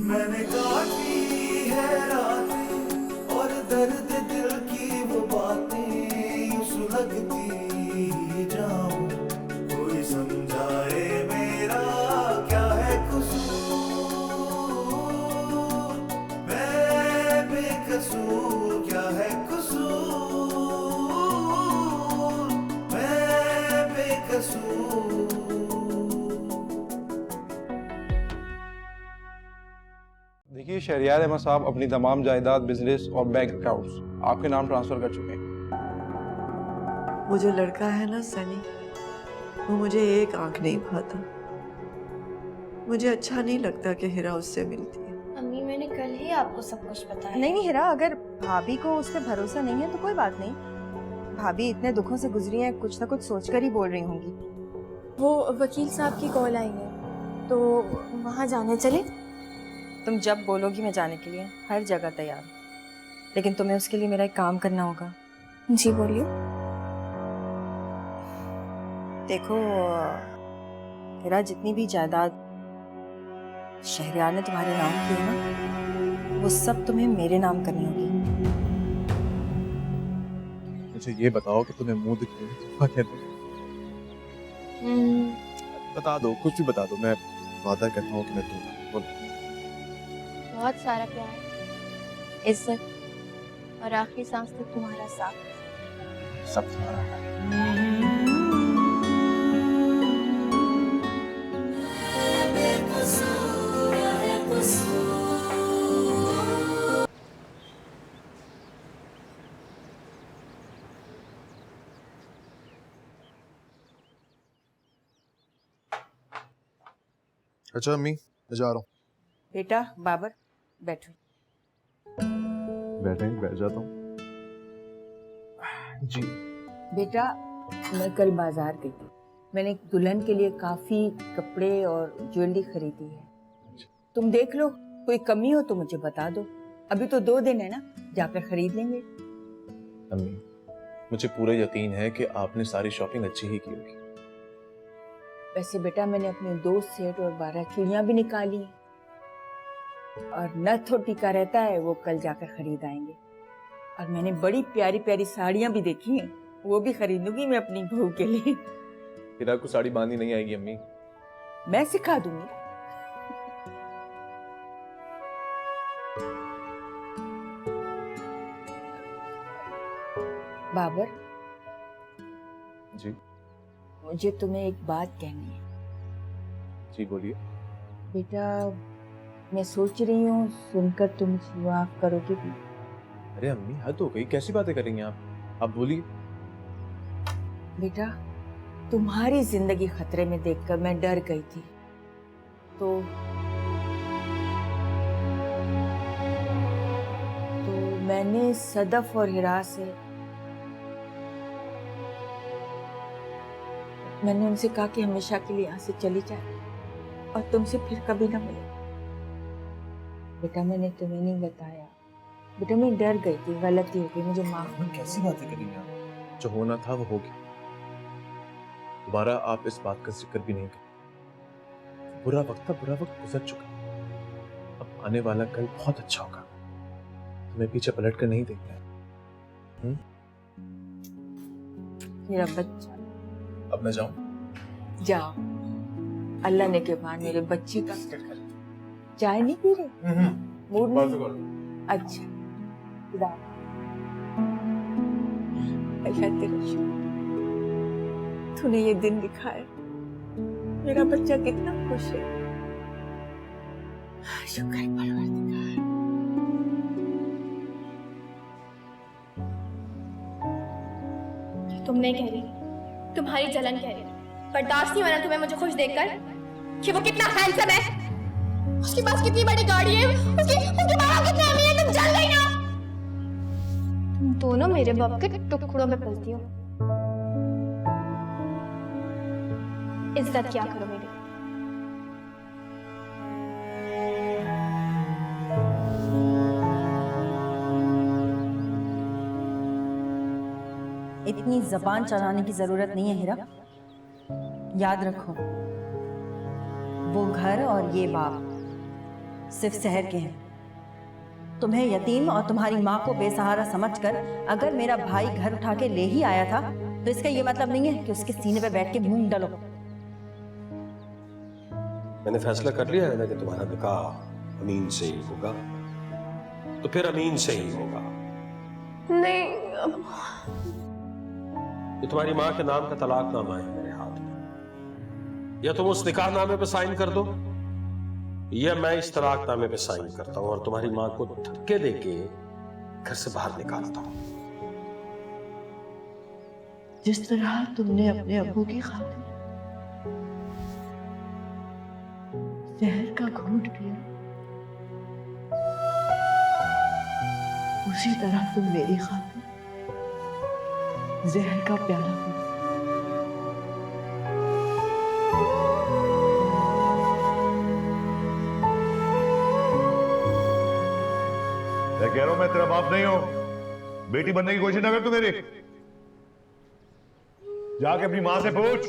मैंने काटी है रातें और दर्द दिल की वो बातें यूं सुलगती जाऊं। कोई समझाए मेरा क्या है कसूर, मैं बेकसूर क्या है कसूर, मैं बेकसूर। देखिए, शहरियार अहमद साहब अपनी तमाम जायदाद, बिजनेस और बैंक अकाउंट्स आपके नाम ट्रांसफर कर चुके हैं। वो जो लड़का है ना सनी, वो मुझे एक आंख नहीं भाता। मुझे अच्छा नहीं लगता कि हिरा उससे मिलती है। अम्मी मैंने कल ही आपको सब कुछ बताया। नहीं हिरा, अगर भाभी को उस पर भरोसा नहीं है तो कोई बात नहीं। भाभी इतने दुखों से गुजरी हैं, कुछ ना कुछ सोचकर ही बोल रही होंगी। वो वकील साहब की कॉल आई है तो वहाँ जाने चले। तुम जब बोलोगी मैं जाने के लिए हर जगह तैयार हूँ, लेकिन तुम्हें उसके लिए मेरा एक काम करना होगा। जी बोलिए। देखो हिरा, जितनी भी जायदाद शहरियार ने तुम्हारे नाम की है ना, वो सब तुम्हें मेरे नाम करनी होगी। मुझे ये बताओ कि तुम्हें मुंह दिख रही है, बता दो, कुछ भी बता दो, मैं वादा करता हूँ कि मैं दूंगा। बोलो। बहुत सारा प्यार, इज्जत और आखिरी सांस तक तुम्हारा साथ। सब तुम्हारा है। अच्छा अम्मी, मैं जा रहा हूँ। बेटा बाबर बैठो। बैठ जाता हूँ। जी। बेटा मैं कल बाजार गई थी, मैंने एक दुल्हन के लिए काफी कपड़े और ज्वेलरी खरीदी है। तुम देख लो, कोई कमी हो तो मुझे बता दो। अभी तो 2 दिन है ना, जाकर खरीद लेंगे। अम्मी, मुझे पूरा यकीन है कि आपने सारी शॉपिंग अच्छी ही की होगी। वैसे बेटा मैंने अपने 2 सेट और 12 चूड़ियां भी निकाली हैं। और नथ और टीका रहता है, वो कल जाकर खरीद आएंगे। और मैंने बड़ी प्यारी प्यारी साड़ियां भी देखी हैं, वो भी खरीदूंगी मैं अपनी बहू के लिए। हिरा को साड़ी बांधनी नहीं आएगी अम्मी। मैं सिखा दूंगी। बाबर जी। मुझे तुम्हें एक बात कहनी है। जी बोलिए। बेटा मैं सोच रही हूँ, सुनकर तुम माफ करोगे भी? अरे अम्मी, हद हो गई, कैसी बातें कर रही हैं आप बोलिए। बेटा तुम्हारी जिंदगी खतरे में देखकर मैं डर गई थी, तो मैंने सदफ और हिरा से मैंने उनसे कहा कि हमेशा के लिए यहाँ से चली जाए और तुमसे फिर कभी ना मिले। बेटा मैंने तुम्हें नहीं बताया, बेटा मैं डर गई थी, गलती हो गई, मुझे माफ कर। कैसी बातें कर रही हैं आप? जो होना था वो हो गया। दोबारा आप इस बात का जिक्र भी नहीं करें। बुरा वक्त था, बुरा वक्त गुजर चुका। अब आने वाला कल बहुत अच्छा होगा। तुम्हें पीछे पलट कर नहीं देखना है। मेरा बच्चा, अब मैं जाऊं? जाओ। अल्लाह ने के बाद मेरे बच्चे का चाय नहीं पी रहे? मूड नहीं? अच्छा खुदा। अल्लाह तेरा शुक्र, तूने ये दिन दिखाया, मेरा बच्चा कितना खुश है। शुक्र है परवरदिगार। तुम नहीं कह रही, तुम्हारी जलन कह रही। बर्दाश्त नहीं हो रहा तुम्हें मुझे खुश देखकर कि वो कितना हैंडसम है, उसके पास कितनी बड़ी गाड़ी है, उसके बाप कितने अमीर है। तुम जल गई ना। तुम दोनों मेरे बाप के टुकड़ों में पलती हो। इज्जत क्या करो मेरी। इतनी जबान चलाने की जरूरत नहीं है हिरा। याद रखो, वो घर और ये बाप सिर्फ शहर के हैं। तुम्हें यतीम और तुम्हारी माँ को बेसहारा समझकर अगर मेरा भाई घर उठा के ले ही आया था तो इसका ये मतलब नहीं है कि उसके सीने पे बैठ के मूंग डालो। मैंने फैसला कर लिया है ना कि तुम्हारा निकाह अमीन से ही होगा, तो फिर अमीन से ही होगा। नहीं ये तुम्हारी माँ के नाम का तलाकनामा है मेरे हाथ में। या तुम उस निकाहनामे पे साइन कर दो या मैं इस तलाकनामे पे साइन करता हूं और तुम्हारी माँ को धक्के देके घर से बाहर निकालता हूं। जिस तरह तुमने अपने अब्बू की खातिर जहर का घूंट पिया, उसी तरह तुम मेरी खातिर जहर का प्याला पिया। मैं कह रहा हूं मैं तेरा बाप नहीं हूं। बेटी बनने की कोशिश ना कर तू मेरी। जाके अपनी मां से पूछ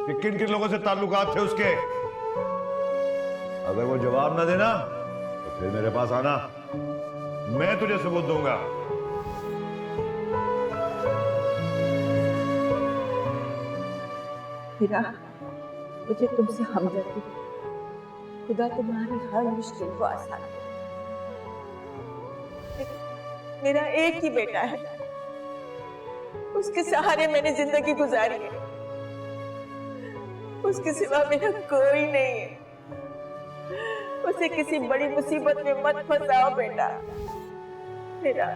कि किन किन लोगों से ताल्लुकात थे उसके। अगर वो जवाब ना देना तो फिर मेरे पास आना, मैं तुझे सबूत दूंगा। हीरा, मुझे तुमसे हमदर्दी है। खुदा तुम्हारी हर मुश्किल को आसान करे। मेरा एक ही बेटा है, उसके सहारे मैंने जिंदगी गुजारी है। उसके सिवा मेरा कोई नहीं है। उसे किसी बड़ी मुसीबत में मत फंसाओ बेटा। मेरा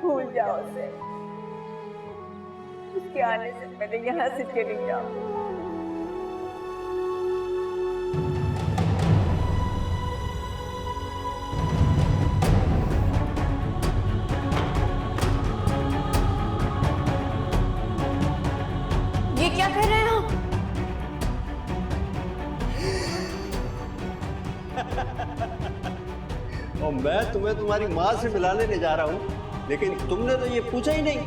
भूल जाओ उसे। उसके आने से पहले यहाँ से चली जाओ। ये क्या कर रहे हो? और मैं तुम्हें तुम्हारी माँ से मिलाने ले जा रहा हूँ, लेकिन तुमने तो ये पूछा ही नहीं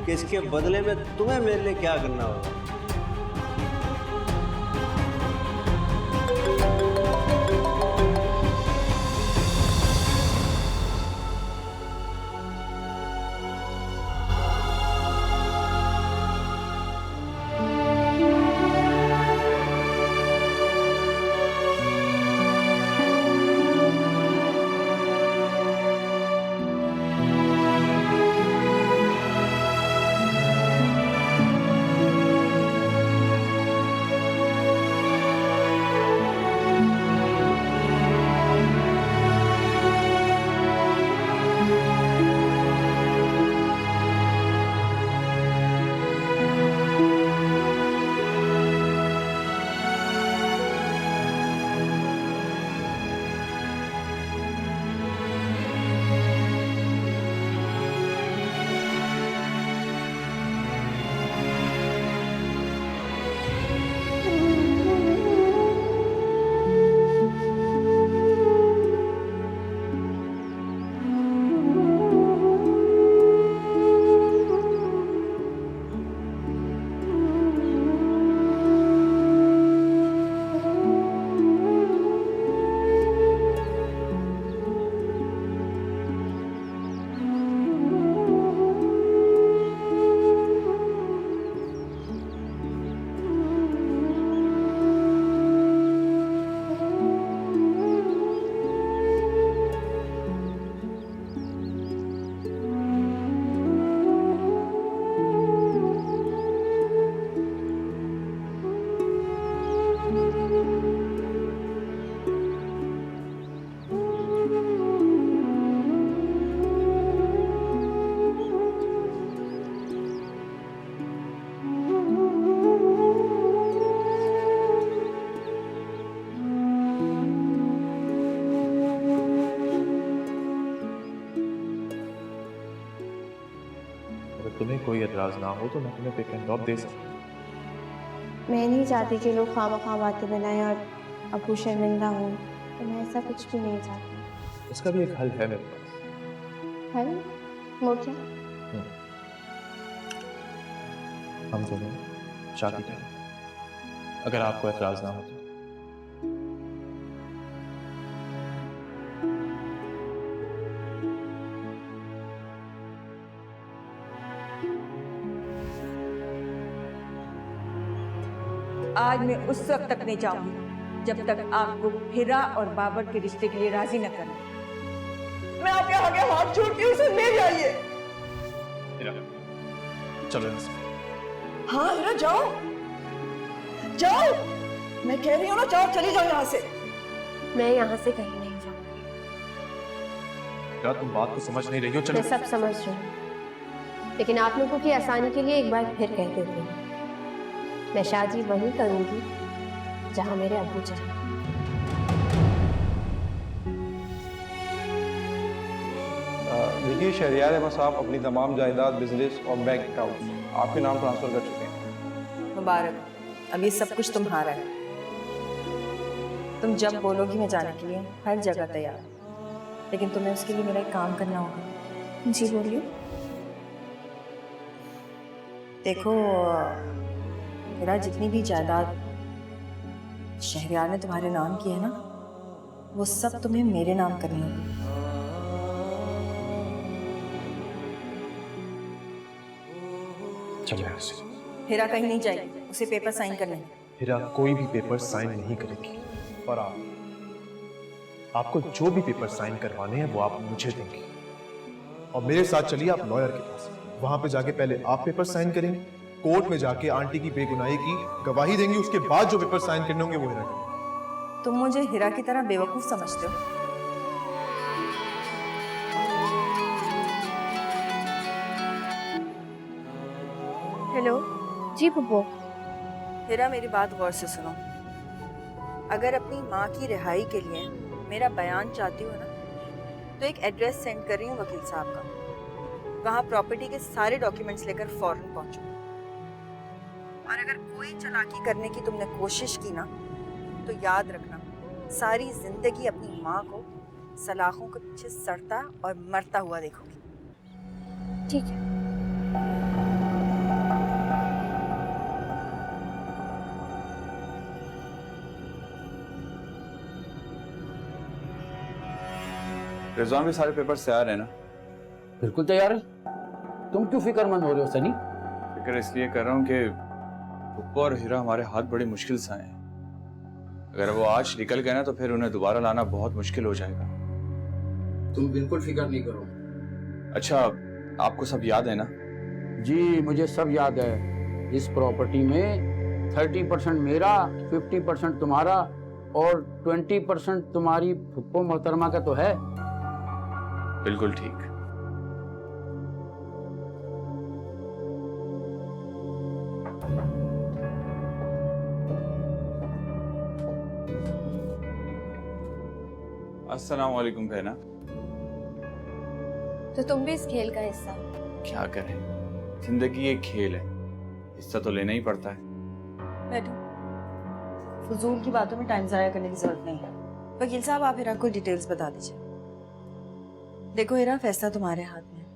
कि इसके बदले में तुम्हें मेरे लिए क्या करना होगा। अगर तुम्हें कोई एतराज ना हो तो मैं तुम्हें पिक एंड ड्रॉप दे सकता हूँ। मैं नहीं चाहती कि लोग खामखा बातें बनाएं और अबू शर्मिंदा हो, तो मैं ऐसा कुछ भी नहीं चाहती। उसका भी एक हल है मेरे पास। है वो क्या? हम दोनों शादी करें, अगर आपको एतराज ना हो तो। आज मैं उस वक्त तक नहीं जाऊंगी जब तक आपको हिरा और बाबर के रिश्ते के लिए राजी न करूं। मैं आपके आगे हाथ जोड़ती हूँ, उसे ले जाइए। चलो यहाँ से। हाँ हिरा जाओ जाओ, मैं कह रही हूँ ना जाओ, चली जाओ यहाँ से। मैं यहाँ से कहीं नहीं जाऊंगी। क्या तुम बात को समझ नहीं रही हो? चलो। मैं सब समझ रही हूँ, लेकिन आप लोगों की आसानी के लिए एक बार फिर कह देती हूँ, मैं शादी वहीं करूंगी जहाँ मेरे अब्बू चाहे। देखिए शहरियार अहमद साहब अपनी तमाम जायदाद, बिजनेस और बैंक अकाउंट आपके नाम ट्रांसफ़र कर चुके हैं। मुबारक, अब ये सब कुछ तुम्हारा है। तुम जब बोलोगी मैं जाने के लिए हर जगह तैयार हूँ, लेकिन तुम्हें उसके लिए मेरा एक काम करना होगा। जी बोलिए। देखो मेरा जितनी भी जायदाद शहरियार ने तुम्हारे नाम की है ना, वो सब तुम्हें मेरे नाम करनी होगी। चलो यहाँ से। हिरा कहीं नहीं जाएगी, उसे पेपर साइन करने हैं। हिरा कोई भी पेपर साइन नहीं करेगी, और आपको जो भी पेपर साइन करवाने हैं वो आप मुझे देंगे। और मेरे साथ चलिए आप लॉयर के पास, वहां पे जाके पहले आप पेपर साइन करेंगे, कोर्ट में जाके आंटी की बेगुनाही की गवाही देंगे, उसके बाद जो पेपर साइन करने होंगे वो हिरा करेंगे। तुम मुझे हिरा की तरह बेवकूफ समझते हो? हेलो जी पुप्पो। हिरा मेरी बात गौर से सुनो। अगर अपनी माँ की रिहाई के लिए मेरा बयान चाहती हो ना, तो एक एड्रेस सेंड कर रही हूँ वकील साहब का, वहाँ प्रॉपर्टी के सारे डॉक्यूमेंट्स लेकर फौरन पहुँचो। और अगर कोई चालाकी करने की तुमने कोशिश की ना, तो याद रखना सारी जिंदगी अपनी माँ को सलाखों के पीछे सड़ता और मरता हुआ देखोगी। ठीक है। रिजवान भी सारे पेपर तैयार है ना? बिल्कुल तैयार है। तुम क्यों फिक्रमंद हो रहे हो सनी? फिक्र इसलिए कर रहा हूँ कि पुप्पो और हीरा हमारे हाथ बड़ी मुश्किल से आए हैं। अगर वो आज निकल गए ना तो फिर उन्हें दोबारा लाना बहुत मुश्किल हो जाएगा। तुम बिल्कुल फिक्र नहीं करो। अच्छा, आपको सब याद है ना? जी मुझे सब याद है। इस प्रॉपर्टी में 30% मेरा, 50% तुम्हारा और 20% तुम्हारी फुप्पो मोहतरमा का तो है। बिल्कुल ठीक। अस्सलाम वालेकुम बहना। तो तुम भी इस खेल का हिस्सा? क्या करें, जिंदगी एक खेल है, हिस्सा तो लेना ही पड़ता है। बैठो। फजूल की बातों में टाइम जाया करने की जरूरत नहीं है। वकील साहब आप हिरा को डिटेल्स बता दीजिए। देखो हिरा, फैसला तुम्हारे हाथ में है।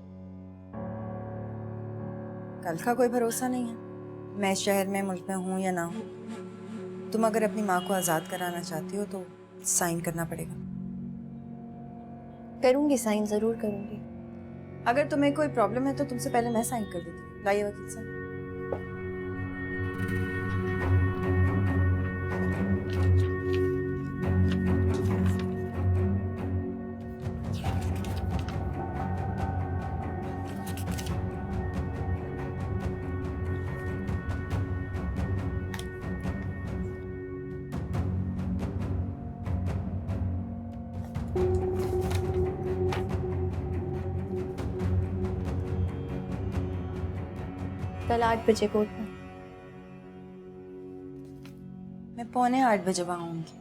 कल का कोई भरोसा नहीं है, मैं इस शहर में, मुल्क में हूँ या ना हूँ। तुम अगर अपनी माँ को आज़ाद कराना चाहती हो तो साइन करना पड़ेगा। करूंगी, साइन जरूर करूंगी। अगर तुम्हें कोई प्रॉब्लम है तो तुमसे पहले मैं साइन कर देती हूँ। लाइए वकील साहब। कल 8 बजे कोर्ट में। मैं 7:45 बजे वहाँ आऊंगी।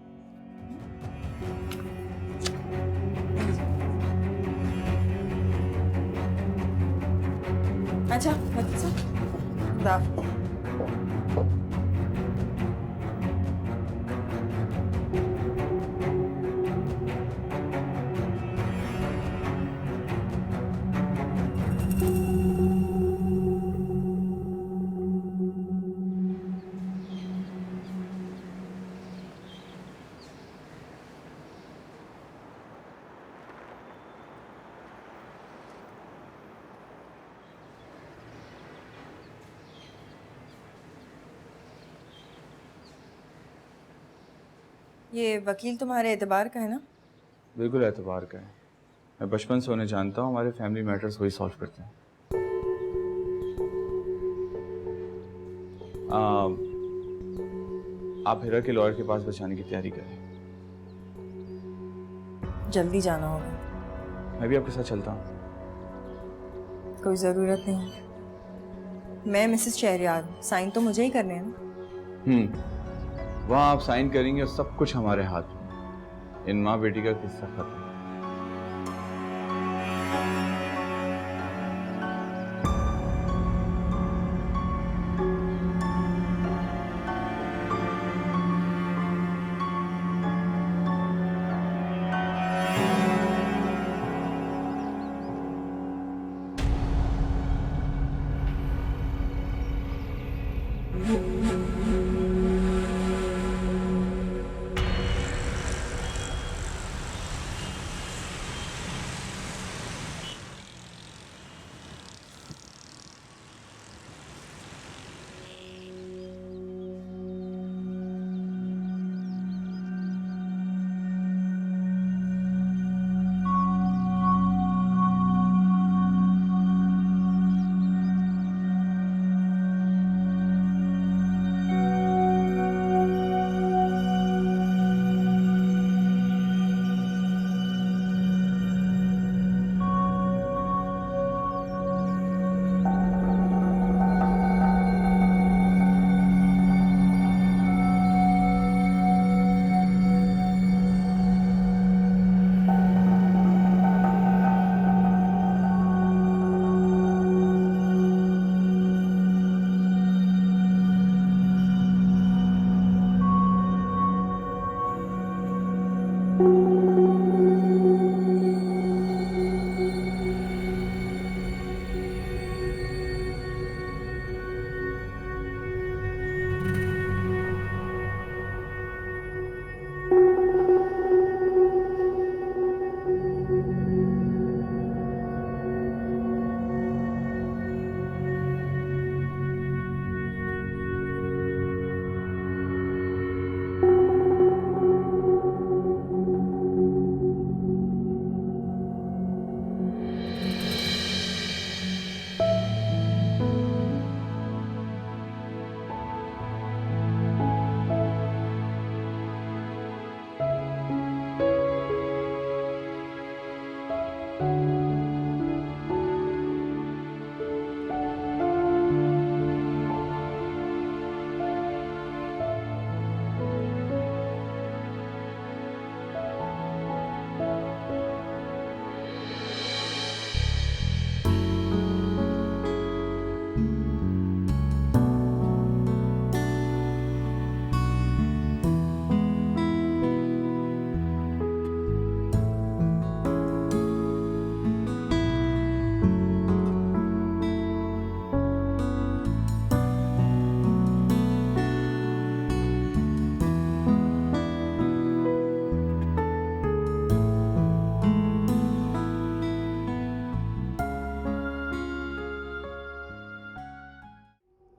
अच्छा वकील साहब, खुदा हाफिज़। ये वकील तुम्हारे एतबार का है ना? बिल्कुल एतबार का है। मैं बचपन से उन्हें जानता हूँ, हमारे फैमिली मैटर्स वही सॉल्व करते हैं। आप हिरा के लॉयर के पास बचाने की तैयारी करें। जल्दी जाना होगा। मैं भी आपके साथ चलता हूँ। कोई ज़रूरत नहीं। मैं मिसेस शहरयार हूँ, साइन तो मुझे ही करने हैं ना। वहाँ आप साइन करेंगे और सब कुछ हमारे हाथ में। इन माँ बेटी का किस्सा खत्म।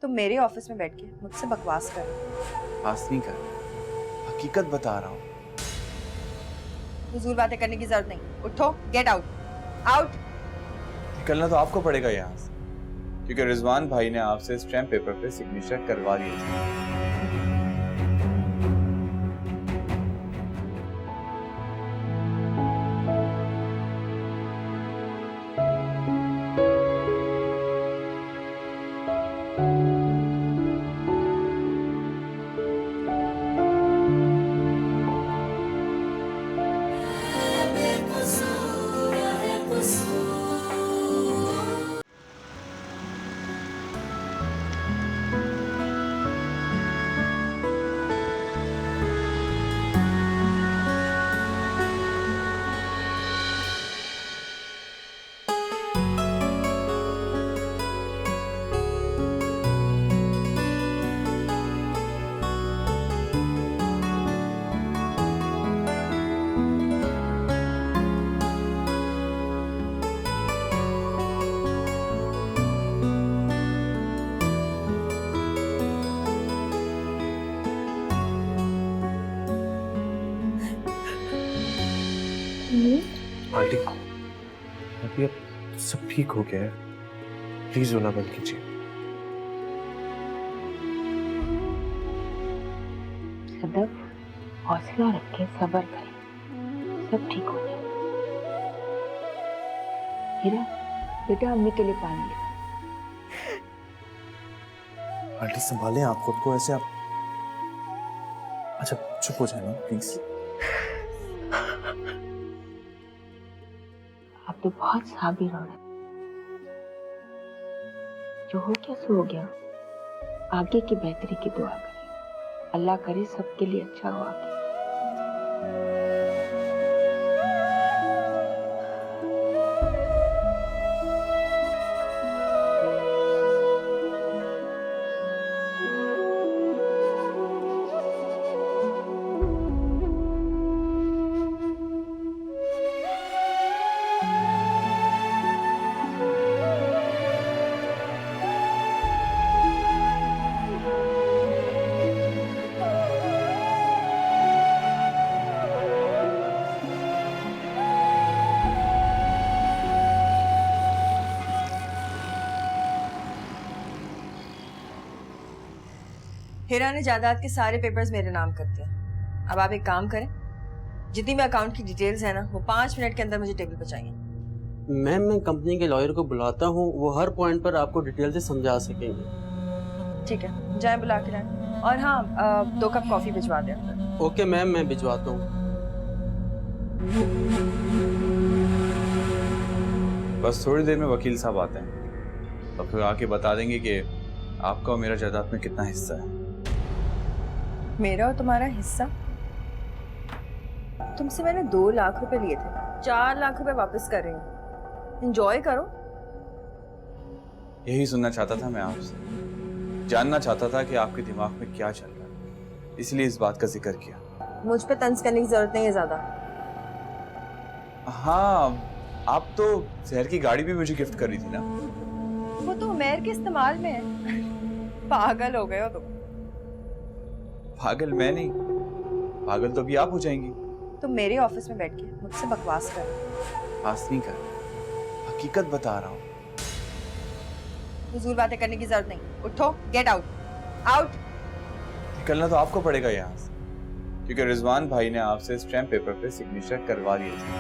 तुम मेरे ऑफिस में बैठ के मुझसे बकवास कर रहे हो। पास नहीं कर, हकीकत बता रहा हूँ। फजूल बातें करने की जरूरत नहीं। उठो, गेट आउट, आउट। निकलना तो आपको पड़ेगा यहाँ से, क्योंकि रिजवान भाई ने आपसे स्टैम्प पेपर पे सिग्नेचर करवा दिए थे। आंटी अभी अब सब ठीक हो गया है, प्लीज रोना बंद कीजिए। सदफ, हौसला रखें, सब्र करें, सब ठीक हो जाए। हीरा, बेटा अम्मी के लिए पानी ले। आंटी संभालें आप खुद को, ऐसे आप अच्छा चुप हो जाए ना प्लीज। आप तो बहुत साबिर हो रहे, जो हो गया सो हो गया। आगे की बेहतरी की दुआ करें, अल्लाह करे सबके लिए अच्छा हो आगे। हीरा ने जायदाद के सारे पेपर्स मेरे नाम कर दिए। अब आप एक काम करें, जितनी भी अकाउंट की डिटेल्स है ना, वो 5 मिनट के अंदर मुझे टेबल पर चाहिए। मैम मैं कंपनी के लॉयर को बुलाता हूँ, वो हर पॉइंट पर आपको डिटेल से समझा सकेंगे। ठीक है, जाए बुला के लाएं। और हाँ, 2 कप कॉफी भिजवा दें। ओके मैम, मैं भिजवाता हूँ। बस थोड़ी देर में वकील साहब आते हैं और फिर आके बता देंगे कि आपका और मेरा जायदाद में कितना हिस्सा है। मेरा और तुम्हारा हिस्सा? तुमसे मैंने 2 लाख रुपए लिए थे, 4 लाख रुपए वापस कर रही हूँ। एंजॉय करो। यही सुनना चाहता था मैं आपसे, जानना चाहता था कि आपके दिमाग में क्या चल रहा है, इसलिए इस बात का जिक्र किया। मुझ पे तंज करने की जरूरत नहीं है ज्यादा। हाँ, आप तो जहर की गाड़ी भी मुझे गिफ्ट कर रही थी ना। वो तो उमेर के इस्तेमाल में है। पागल हो गए हो तुम। पागल मैं नहीं, पागल तो अभी आप हो जाएंगी। तुम मेरे ऑफिस में बैठ के मुझसे बकवास कर। बात नहीं कर, हकीकत बता रहा हूँ। फजूल बातें करने की जरूरत नहीं। उठो, गेट आउट, आउट। निकलना तो आपको पड़ेगा यहाँ से, क्योंकि रिजवान भाई ने आपसे स्टैम्प पेपर पे सिग्नेचर करवा दिए थे।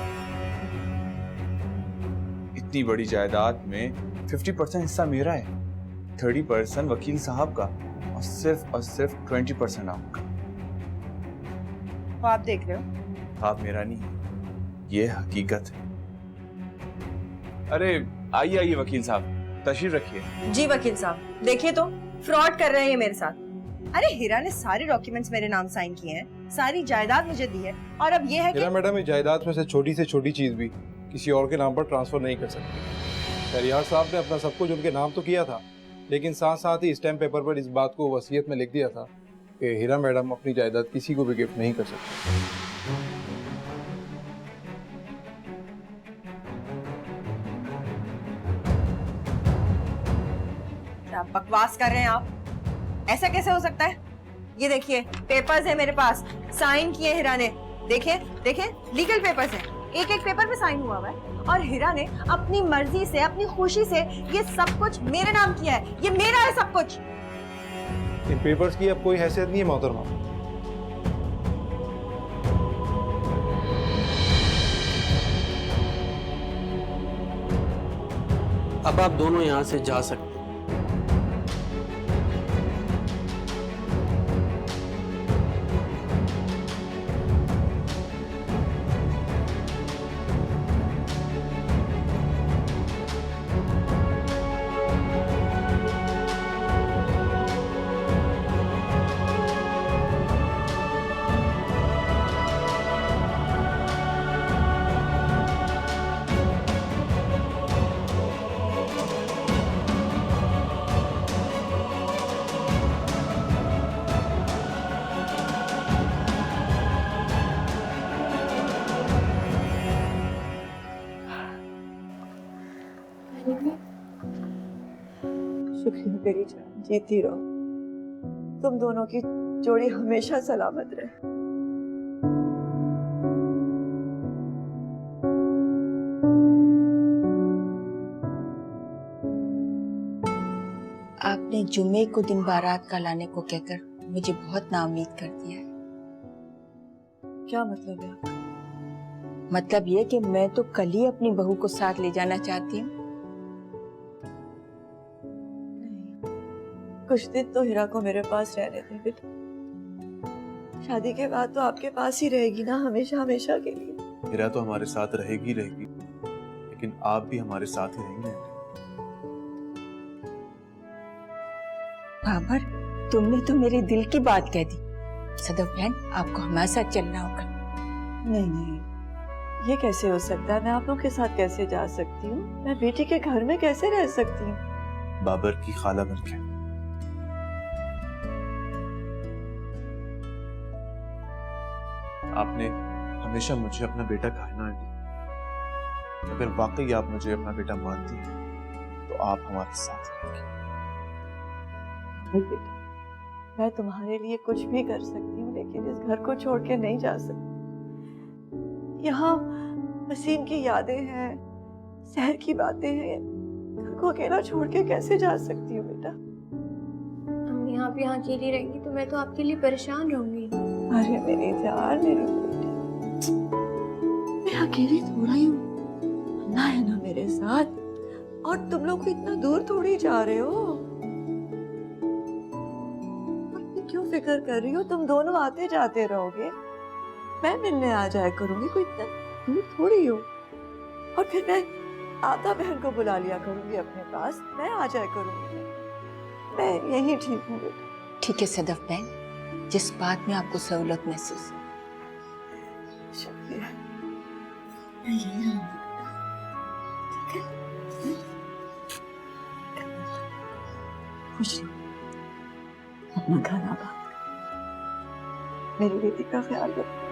इतनी बड़ी जायदाद में 50% हिस्सा मेरा है, 30% वकील साहब का और सिर्फ 20% आपका। तो आप देख रहे हो? आप मेरा नहीं, ये हकीकत है। अरे आइए आइए वकील साहब, तशरीफ रखिए। जी वकील साहब, देखिए तो फ्रॉड कर रहे हैं ये मेरे साथ। अरे हीरा ने सारे डॉक्यूमेंट्स मेरे नाम साइन किए हैं, सारी जायदाद मुझे दी है, और अब ये है कि हीरा मैडम, इस जायदाद में से छोटी चीज भी किसी और के नाम पर ट्रांसफर नहीं कर सकते। शहरियार साहब ने अपना सब कुछ उनके नाम तो किया था, लेकिन साथ साथ ही स्टैम्प पेपर पर इस बात को वसीयत में लिख दिया था कि हीरा मैडम अपनी जायदाद किसी को भी गिफ्ट नहीं कर सकते। क्या बकवास कर रहे हैं आप? ऐसा कैसे हो सकता है? ये देखिए, पेपर्स है मेरे पास, साइन किए हीरा ने। देखिए देखिए, लीगल पेपर्स हैं, एक एक पेपर पे साइन हुआ है। और हीरा ने अपनी मर्जी से, अपनी खुशी से ये सब कुछ मेरे नाम किया है। ये मेरा है सब कुछ। इन पेपर्स की अब कोई हैसियत नहीं है मोहतरमा। अब आप दोनों यहाँ से जा सकते हैं। शुक्रिया मेरी जान, जीती रहो। तुम दोनों की जोड़ी हमेशा सलामत रहे। आपने जुम्मे को दिन बारात का लाने को कहकर मुझे बहुत नाउम्मीद कर दिया है। क्या मतलब है आपका? मतलब ये कि मैं तो कल ही अपनी बहू को साथ ले जाना चाहती हूँ। कुछ दिन तो हिरा को मेरे पास रहने दे बेटा। शादी के बाद तो आपके पास ही रहेगी ना, हमेशा हमेशा के लिए। हिरा तो हमारे साथ रहेगी रहेगी, लेकिन आप भी हमारे साथ ही रहेंगे। बाबर, तुमने तो मेरे दिल की बात कह दी। सदफ बहन, आपको हमारे साथ चलना होगा। नहीं नहीं, ये कैसे हो सकता है? मैं आप लोग के साथ कैसे जा सकती हूँ? मैं बेटी के घर में कैसे रह सकती हूँ? बाबर की खाला बनके। आपने हमेशा मुझे अपना बेटा कहा है ना आंटी। अगर वाकई आप मुझे अपना बेटा मानती हैं तो आप हमारे साथ रहेंगे। बेटा, मैं तुम्हारे लिए कुछ भी कर सकती हूँ, लेकिन इस घर को छोड़ के नहीं जा सकती। यहाँ वसीम की यादें हैं, शहर की बातें हैं। घर को अकेला छोड़ के कैसे जा सकती हूँ बेटा? अम्मी, आप यहाँ अकेली रहेंगी तो मैं तो आपके लिए परेशान रहूंगी। अरे मेरी जान, मेरी बेटी, मैं अकेली थोड़ा ही हूँ, ना है ना मेरे साथ। और तुम लोग इतना दूर थोड़ी जा रहे हो। क्यों फिक्र कर रही हो? तुम दोनों आते जाते रहोगे, मैं मिलने आ जाया करूंगी, कोई इतना दूर थोड़ी हो। और फिर मैं आधा बहन को बुला लिया करूंगी अपने पास, मैं आ जाया करूंगी। मैं यही ठीक हूँ बेटा। ठीक है सदफ बहन, जिस बात में आपको सहूलत महसूस हो। शुक्रिया, मैं यही हूँ। खुश रहो, अपना खाना आबाद कर, मेरी बेटी का ख्याल रखो।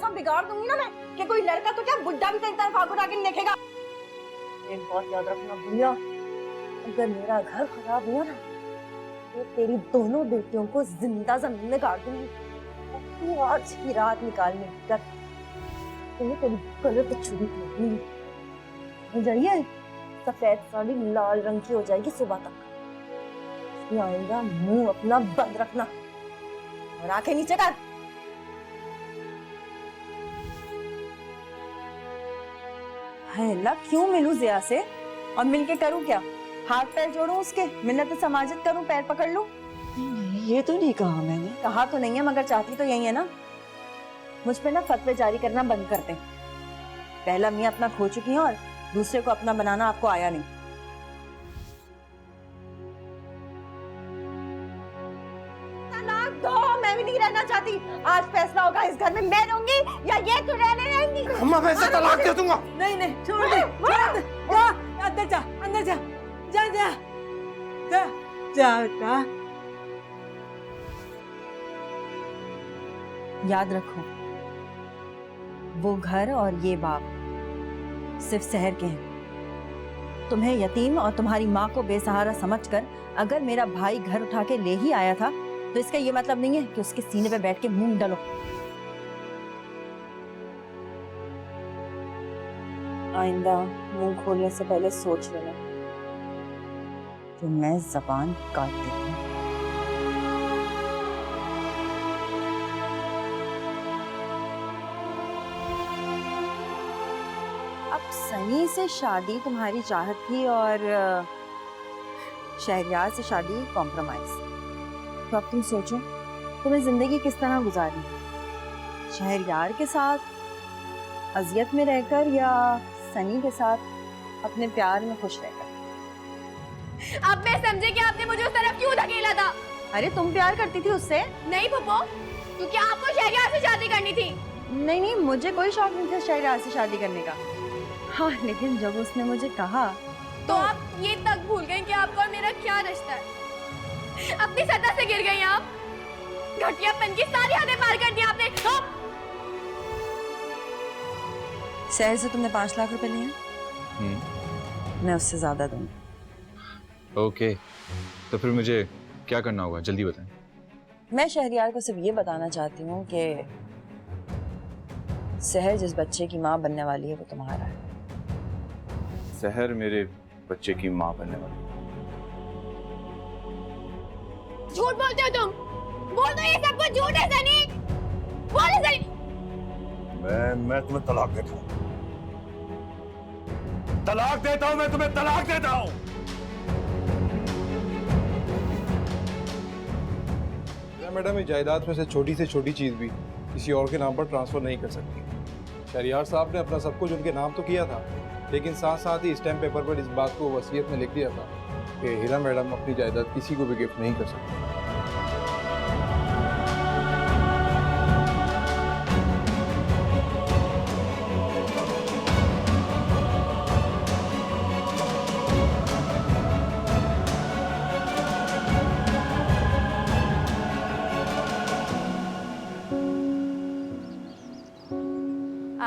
बिगाड़ दूंगी ना मैं कि कोई लड़का तो क्या बुड्ढा भी तेरी तरफ आंखों आगे देखेगा। एक बात याद रखना भैया, अगर मेरा घर खराब हुआ ना तो तेरी दोनों बेटियों को जिंदा जमीन में गाड़ दूंगी। तू आज की रात निकालने कर, तुम्हें तेरी गले पे छुरी मारूंगी। हो जाइए, सफेद साड़ी लाल रंग की हो जाएगी सुबह तक। आएगा मुंह अपना बंद रखना और आंखें नीचे कर। अल्लाह, क्यों मिलूं जिया से और मिलके करूं क्या? हाथ पैर जोड़ूं उसके, मिन्नत समाजत करूं, पैर पकड़ लूं? नहीं, ये तो नहीं कहा मैंने। कहा तो नहीं है, मगर चाहती तो यही है ना। मुझ पे ना फतवे जारी करना बंद कर दे। पहला मियाँ अपना खो चुकी है और दूसरे को अपना बनाना आपको आया नहीं। तलाक दो, मैं भी नहीं रहना चाहती। आज फैसला होगा, इस घर में मैं रहूंगी या ये तू रहने रहेंगी। अम्मा, मैं इसे तलाक दे दूंगा। नहीं नहीं, छोड़ दे, छोड़ दे। जा अंदर जा, अंदर जा, जा जा जा जा जा। याद रखो, वो घर और ये बाप सिर्फ शहर के हैं। तुम्हें यतीम और तुम्हारी माँ को बेसहारा समझकर अगर मेरा भाई घर उठा के ले ही आया था तो इसका ये मतलब नहीं है कि उसके सीने पे बैठ के मुंह डालो। आइंदा मुंह खोलने से पहले सोच लेना कि मैं जबान काट देती हूँ। अब सनी से शादी तुम्हारी चाहत थी और शहरयार से शादी कॉम्प्रोमाइज। तो अब तुम सोचो, तुम्हें जिंदगी किस तरह गुजारनी? शहरयार के साथ अजियत में रहकर या सनी के साथ अपने प्यार में खुश रहकर। अब मैं समझे कि आपने मुझे उस तरफ क्यों धकेला था। अरे तुम प्यार करती थी उससे? नहीं फुप्पो, क्योंकि आपको शहरयार से शादी करनी थी। नहीं नहीं, मुझे कोई शौक नहीं था शहरयार से शादी करने का। हाँ, लेकिन जब उसने मुझे कहा तो आप ये तक भूल गए कि आपका और मेरा क्या रिश्ता है। अपनी सत्ता से गिर गई आप। घटियापन की सारी हदें पार कर दी आपने। शहर से तुमने 5 लाख रुपए लिए? मैं उससे ज्यादा दूंगी। ओके, तो फिर मुझे क्या करना होगा, जल्दी बताएं। मैं शहरयार को सिर्फ ये बताना चाहती हूँ कि शहर जिस बच्चे की माँ बनने वाली है वो तुम्हारा है। सहर मेरे बच्चे की माँ बनने वाली। झूठ बोलते हो तुम। बोल दो ये सब कुछ झूठ है सनी। बोलो सनी। मैं तुम्हें तलाक देता हूँ। तलाक देता हूँ, मैं तुम्हें तलाक देता हूँ। मैडम, इस जायदाद में से छोटी चीज भी किसी और के नाम पर ट्रांसफर नहीं कर सकती। शहरयार साहब ने अपना सब कुछ उनके नाम तो किया था, लेकिन साथ साथ ही स्टैम्प पेपर पर इस बात को वसीयत में लिख दिया था कि हीरा मैडम अपनी जायदाद किसी को भी गिफ्ट नहीं कर सकती।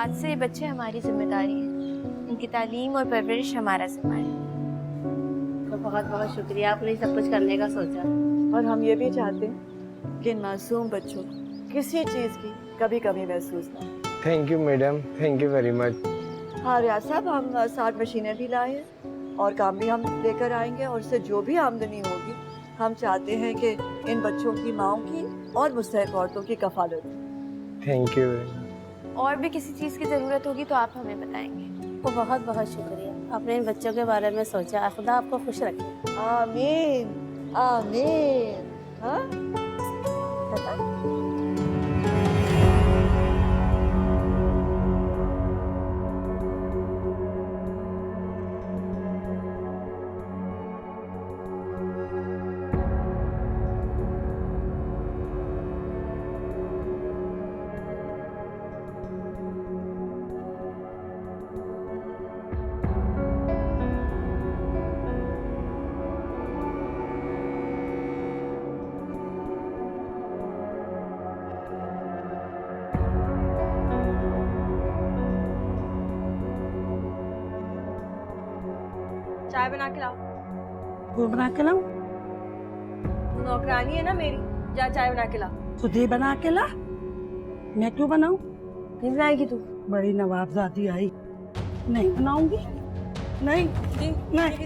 आज से ये बच्चे हमारी जिम्मेदारी है। इनकी तालीम और परवरिश हमारा जिम्मा है। तो बहुत बहुत शुक्रिया, आपने सब कुछ करने का सोचा। और हम ये भी चाहते हैं कि इन मासूम बच्चों को किसी चीज़ की कभी कभी महसूस ना हो। Thank you madam, thank you very much. हाँ रियाज साहब, हम 60 मशीनें भी लाए हैं और काम भी हम लेकर आएंगे, और उससे जो भी आमदनी होगी हम चाहते हैं कि इन बच्चों की माँओं की और मुस्तहक औरतों की कफालत। Thank you. और भी किसी चीज़ की ज़रूरत होगी तो आप हमें बताएंगे। तो बहुत बहुत शुक्रिया, आपने इन बच्चों के बारे में सोचा। खुदा आपको खुश रखे। आमीन आमीन। हाँ चाय बना के लाओ। वो बना के लाऊं? नौकरानी है ना मेरी, जा चाय बना के ला। खुद ही बना के ला। मैं क्यों बनाऊं? नहीं बनाएगी तू? बड़ी नवाबजादी आई। नहीं बनाऊंगी। नहीं नहीं, नहीं।